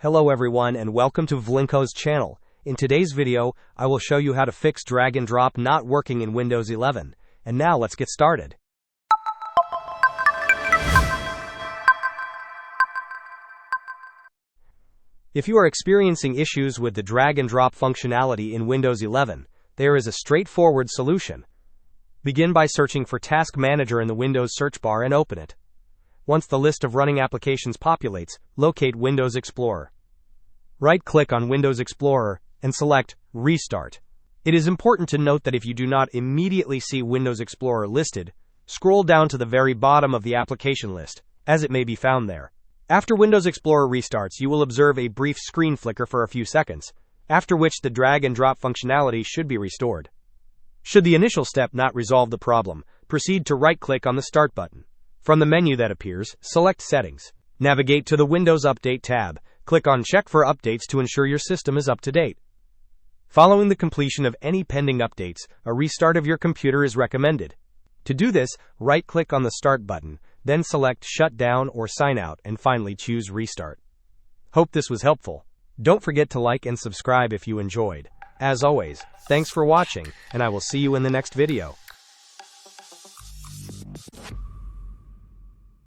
Hello everyone and welcome to Vlinko's channel. In today's video, I will show you how to fix drag and drop not working in Windows 11. And now let's get started. If you are experiencing issues with the drag and drop functionality in Windows 11, there is a straightforward solution. Begin by searching for Task Manager in the Windows search bar and open it. Once the list of running applications populates, locate Windows Explorer. Right-click on Windows Explorer and select Restart. It is important to note that if you do not immediately see Windows Explorer listed, scroll down to the very bottom of the application list, as it may be found there. After Windows Explorer restarts, you will observe a brief screen flicker for a few seconds, after which the drag and drop functionality should be restored. Should the initial step not resolve the problem, proceed to right-click on the Start button. From the menu that appears, select Settings. Navigate to the Windows Update tab. Click on Check for Updates to ensure your system is up to date. Following the completion of any pending updates, a restart of your computer is recommended. To do this, right-click on the Start button, then select Shut Down or Sign Out, and finally choose Restart. Hope this was helpful. Don't forget to like and subscribe if you enjoyed. As always, thanks for watching, and I will see you in the next video.